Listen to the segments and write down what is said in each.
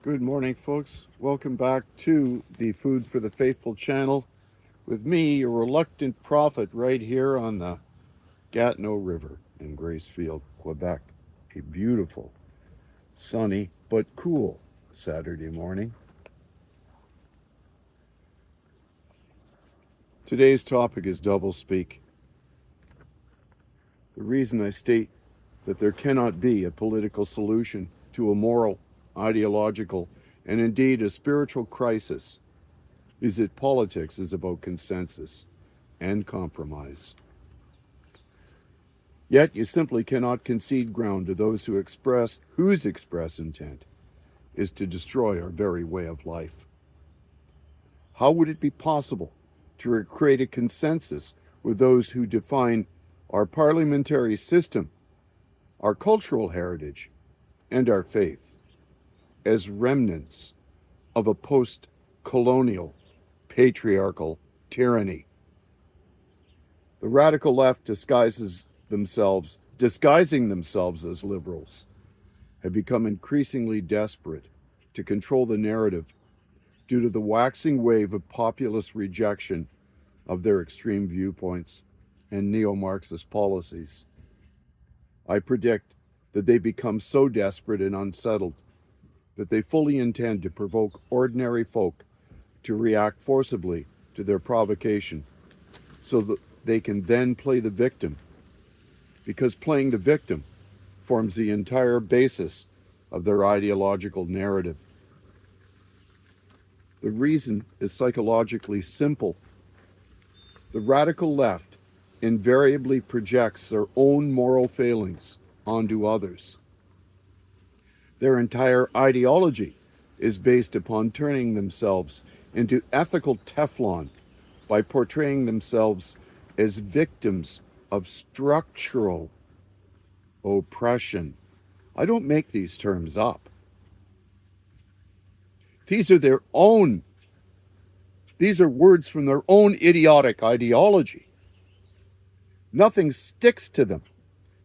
Good morning, folks. Welcome back to the Food for the Faithful channel with me, a reluctant prophet, right here on the Gatineau River in Gracefield, Quebec. A beautiful, sunny, but cool Saturday morning. Today's topic is doublespeak. The reason I state that there cannot be a political solution to a moral, ideological, and indeed a spiritual crisis is that politics is about consensus and compromise. Yet you simply cannot concede ground to those whose express intent is to destroy our very way of life. How would it be possible to create a consensus with those who define our parliamentary system, our cultural heritage, and our faith as remnants of a post-colonial patriarchal tyranny? The radical left disguising themselves as liberals, have become increasingly desperate to control the narrative due to the waxing wave of populist rejection of their extreme viewpoints and neo-Marxist policies. I predict that they become so desperate and unsettled that they fully intend to provoke ordinary folk to react forcibly to their provocation so that they can then play the victim, because playing the victim forms the entire basis of their ideological narrative. The reason is psychologically simple. The radical left invariably projects their own moral failings onto others. Their entire ideology is based upon turning themselves into ethical Teflon by portraying themselves as victims of structural oppression. I don't make these terms up. These are words from their own idiotic ideology. Nothing sticks to them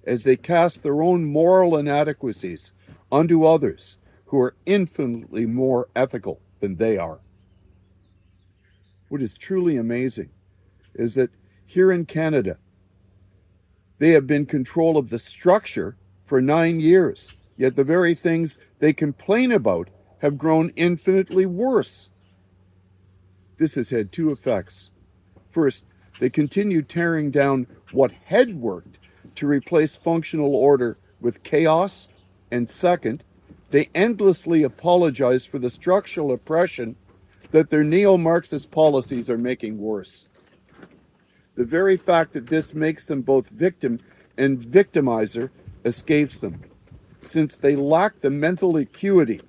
as they cast their own moral inadequacies onto others who are infinitely more ethical than they are. What is truly amazing is that here in Canada, they have been in control of the structure for 9 years, yet the very things they complain about have grown infinitely worse. This has had two effects. First, they continue tearing down what had worked to replace functional order with chaos. And second, they endlessly apologize for the structural oppression that their neo-Marxist policies are making worse. The very fact that this makes them both victim and victimizer escapes them, since they lack the mental acuity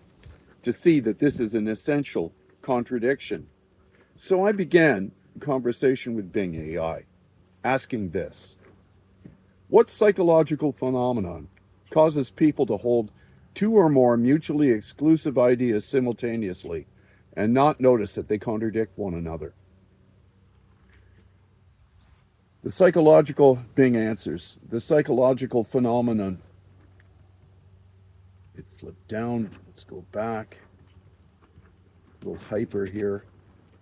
to see that this is an essential contradiction. So I began a conversation with Bing AI, asking this: what psychological phenomenon causes people to hold two or more mutually exclusive ideas simultaneously and not notice that they contradict one another? Bing answers, the psychological phenomenon. It flipped down. Let's go back. A little hyper here.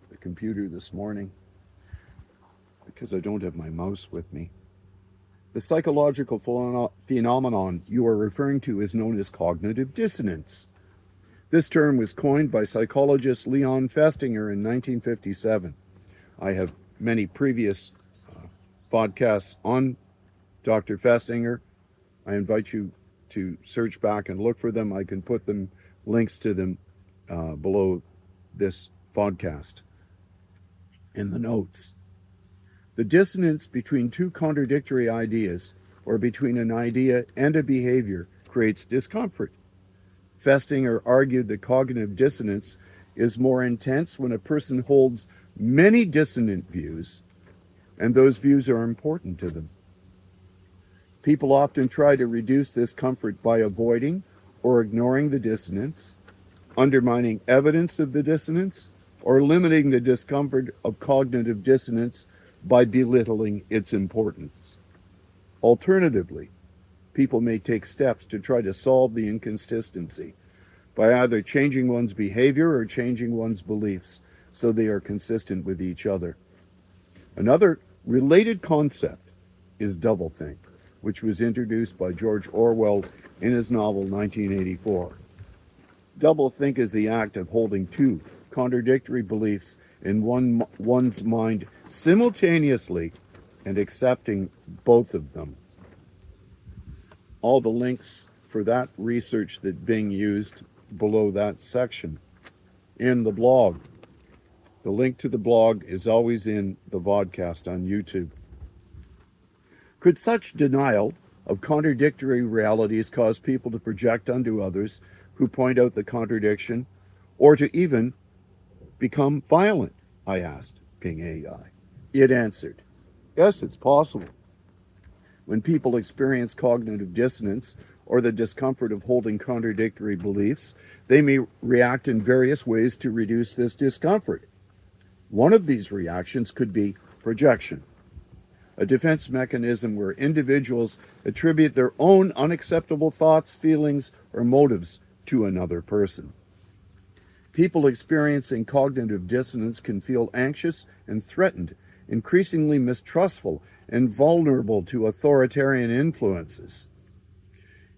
The computer this morning, because I don't have my mouse with me. The psychological phenomenon you are referring to is known as cognitive dissonance. This term was coined by psychologist Leon Festinger in 1957. I have many previous podcasts on Dr. Festinger. I invite you to search back and look for them. I can put links to them below this podcast in the notes. The dissonance between two contradictory ideas, or between an idea and a behavior, creates discomfort. Festinger argued that cognitive dissonance is more intense when a person holds many dissonant views, and those views are important to them. People often try to reduce this comfort by avoiding or ignoring the dissonance, undermining evidence of the dissonance, or limiting the discomfort of cognitive dissonance by belittling its importance. Alternatively, people may take steps to try to solve the inconsistency by either changing one's behavior or changing one's beliefs so they are consistent with each other. Another related concept is doublethink, which was introduced by George Orwell in his novel 1984. Doublethink is the act of holding two contradictory beliefs in one's mind simultaneously and accepting both of them. All the links for that research that's being used below that section in the blog. The link to the blog is always in the vodcast on YouTube. Could such denial of contradictory realities cause people to project onto others who point out the contradiction, or to even become violent? I asked Bing AI. It answered, yes, it's possible. When people experience cognitive dissonance or the discomfort of holding contradictory beliefs, they may react in various ways to reduce this discomfort. One of these reactions could be projection, a defense mechanism where individuals attribute their own unacceptable thoughts, feelings, or motives to another person. People experiencing cognitive dissonance can feel anxious and threatened, increasingly mistrustful, and vulnerable to authoritarian influences.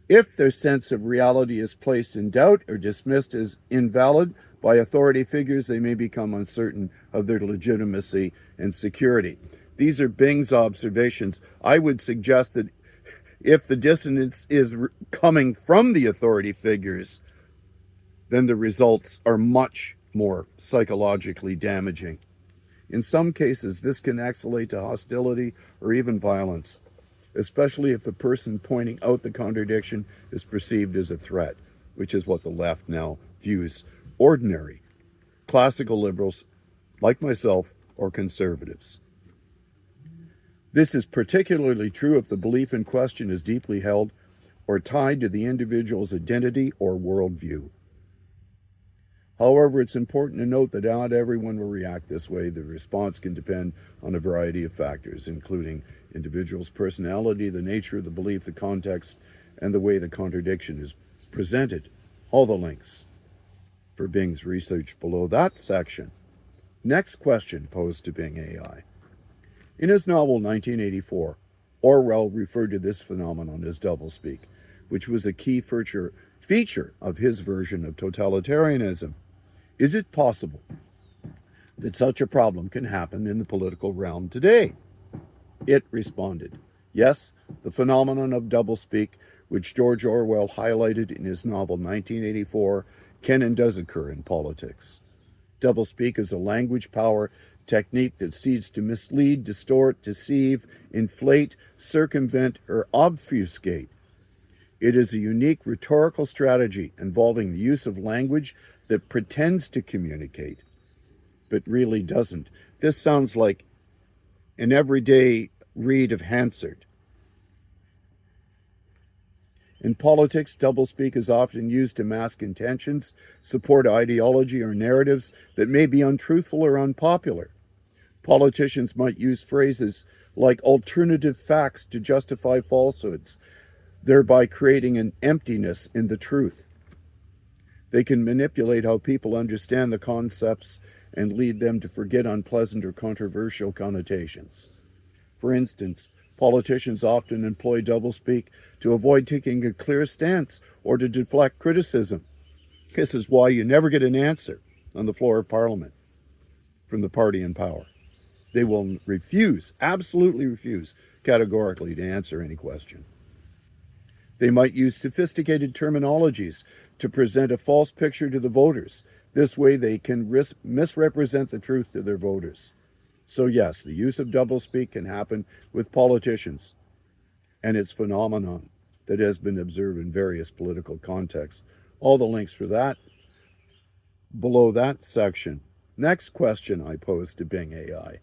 If their sense of reality is placed in doubt or dismissed as invalid by authority figures, they may become uncertain of their legitimacy and security. These are Bing's observations. I would suggest that if the dissonance is coming from the authority figures, then the results are much more psychologically damaging. In some cases, this can escalate to hostility or even violence, especially if the person pointing out the contradiction is perceived as a threat, which is what the left now views ordinary classical liberals like myself or conservatives. This is particularly true if the belief in question is deeply held or tied to the individual's identity or worldview. However, it's important to note that not everyone will react this way. The response can depend on a variety of factors, including individual's personality, the nature of the belief, the context, and the way the contradiction is presented. All the links for Bing's research below that section. Next question posed to Bing AI. In his novel 1984, Orwell referred to this phenomenon as doublespeak, which was a key feature of his version of totalitarianism. Is it possible that such a problem can happen in the political realm today? It responded, yes, the phenomenon of doublespeak, which George Orwell highlighted in his novel 1984, can and does occur in politics. Doublespeak is a language power technique that seeks to mislead, distort, deceive, inflate, circumvent, or obfuscate. It is a unique rhetorical strategy involving the use of language that pretends to communicate, but really doesn't. This sounds like an everyday read of Hansard. In politics, doublespeak is often used to mask intentions, support ideology or narratives that may be untruthful or unpopular. Politicians might use phrases like alternative facts to justify falsehoods, thereby creating an emptiness in the truth. They can manipulate how people understand the concepts and lead them to forget unpleasant or controversial connotations. For instance, politicians often employ doublespeak to avoid taking a clear stance or to deflect criticism. This is why you never get an answer on the floor of Parliament from the party in power. They will refuse, absolutely refuse, categorically to answer any question. They might use sophisticated terminologies to present a false picture to the voters. This way they can misrepresent the truth to their voters. So yes, the use of doublespeak can happen with politicians, and it's a phenomenon that has been observed in various political contexts. All the links for that below that section. Next question I posed to Bing AI.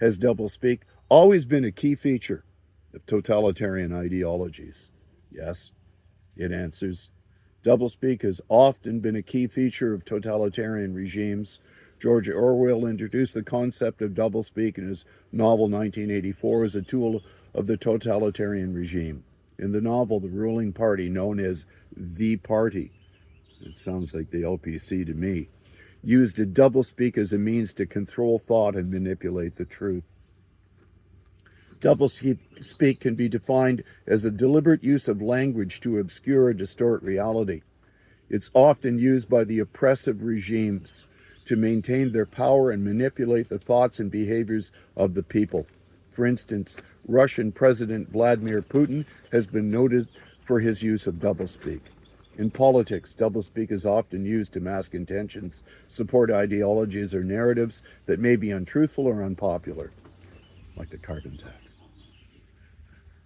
Has doublespeak always been a key feature of totalitarian ideologies? Yes, it answers. Doublespeak has often been a key feature of totalitarian regimes. George Orwell introduced the concept of doublespeak in his novel 1984 as a tool of the totalitarian regime. In the novel, the ruling party, known as the Party, It sounds like the LPC to me, used a doublespeak as a means to control thought and manipulate the truth. Doublespeak can be defined as a deliberate use of language to obscure or distort reality. It's often used by the oppressive regimes to maintain their power and manipulate the thoughts and behaviors of the people. For instance, Russian President Vladimir Putin has been noted for his use of doublespeak. In politics, doublespeak is often used to mask intentions, support ideologies or narratives that may be untruthful or unpopular, like the carbon tax.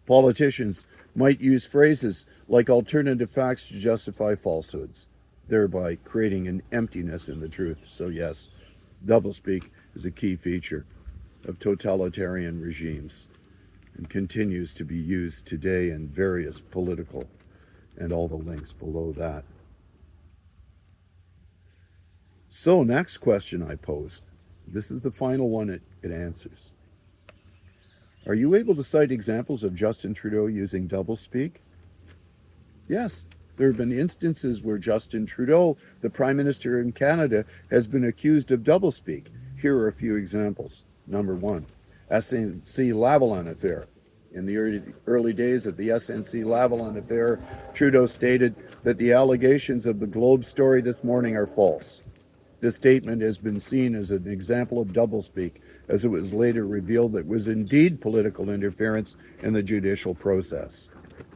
Politicians might use phrases like alternative facts to justify falsehoods, thereby creating an emptiness in the truth. So yes, doublespeak is a key feature of totalitarian regimes and continues to be used today in various political and all the links below that. So next question I posed. This is the final one it answers. Are you able to cite examples of Justin Trudeau using doublespeak? Yes, there have been instances where Justin Trudeau, the Prime Minister in Canada, has been accused of doublespeak. Here are a few examples. Number one, SNC-Lavalin affair. In the early days of the SNC-Lavalin affair, Trudeau stated that the allegations of the Globe story this morning are false. This statement has been seen as an example of doublespeak, as it was later revealed that it was indeed political interference in the judicial process.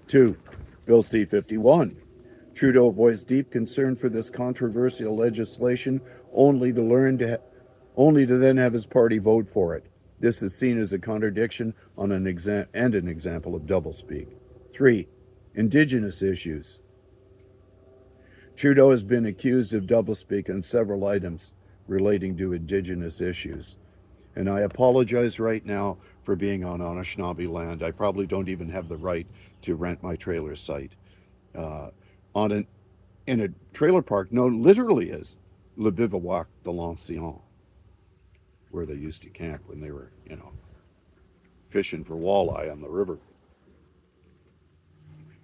2. Bill C-51. Trudeau voiced deep concern for this controversial legislation only to then have his party vote for it. This is seen as a contradiction and an example of doublespeak. 3. Indigenous issues. Trudeau has been accused of doublespeak on several items relating to Indigenous issues. And I apologize right now for being on Anishinaabe land. I probably don't even have the right to rent my trailer site. In a trailer park, no, literally is Le Bivouac de l'Ancien, where they used to camp when they were, fishing for walleye on the river.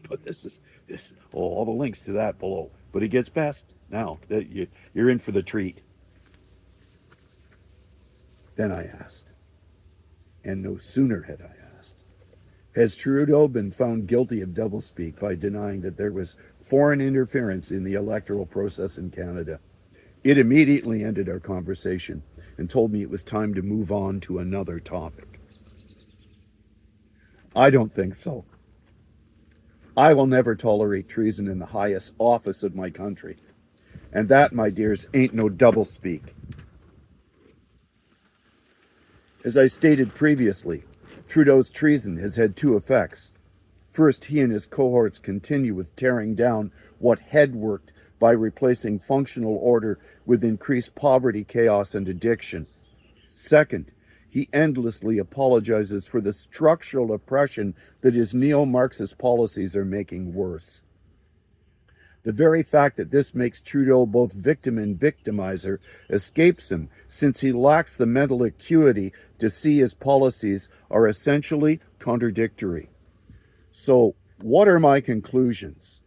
But all the links to that below. But it gets best now that you're in for the treat. Then I asked, and no sooner had I asked, has Trudeau been found guilty of doublespeak by denying that there was foreign interference in the electoral process in Canada? It immediately ended our conversation and told me it was time to move on to another topic. I don't think so. I will never tolerate treason in the highest office of my country. And that, my dears, ain't no doublespeak. As I stated previously, Trudeau's treason has had two effects. First, he and his cohorts continue with tearing down what had worked by replacing functional order with increased poverty, chaos, and addiction. Second, he endlessly apologizes for the structural oppression that his neo-Marxist policies are making worse. The very fact that this makes Trudeau both victim and victimizer escapes him, since he lacks the mental acuity to see his policies are essentially contradictory. So, what are my conclusions?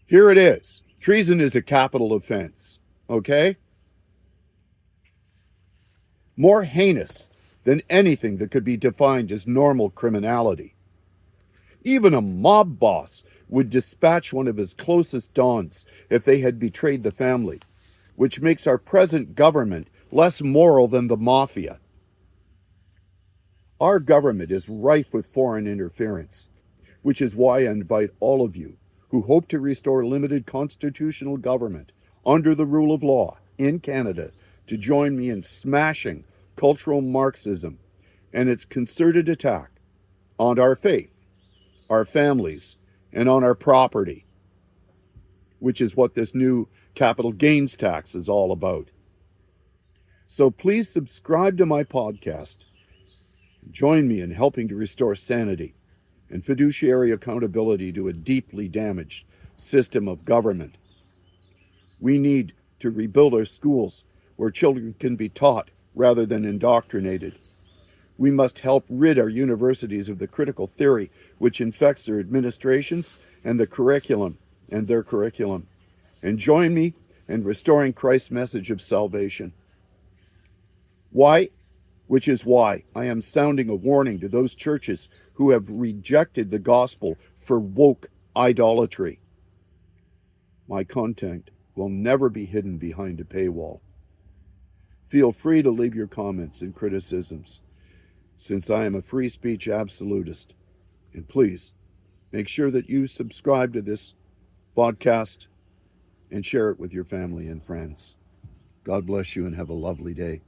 Here it is. Treason is a capital offense, okay? More heinous than anything that could be defined as normal criminality. Even a mob boss would dispatch one of his closest dons if they had betrayed the family, which makes our present government less moral than the mafia. Our government is rife with foreign interference, which is why I invite all of you who hope to restore limited constitutional government under the rule of law in Canada to join me in smashing cultural Marxism and its concerted attack on our faith, our families, and on our property, which is what this new capital gains tax is all about. So please subscribe to my podcast. Join me in helping to restore sanity and fiduciary accountability to a deeply damaged system of government. We need to rebuild our schools where children can be taught rather than indoctrinated. We must help rid our universities of the critical theory which infects their administrations and their curriculum. and join me in restoring Christ's message of salvation. Why? Which is why I am sounding a warning to those churches who have rejected the gospel for woke idolatry. My content will never be hidden behind a paywall. Feel free to leave your comments and criticisms, since I am a free speech absolutist. And please, make sure that you subscribe to this podcast and share it with your family and friends. God bless you and have a lovely day.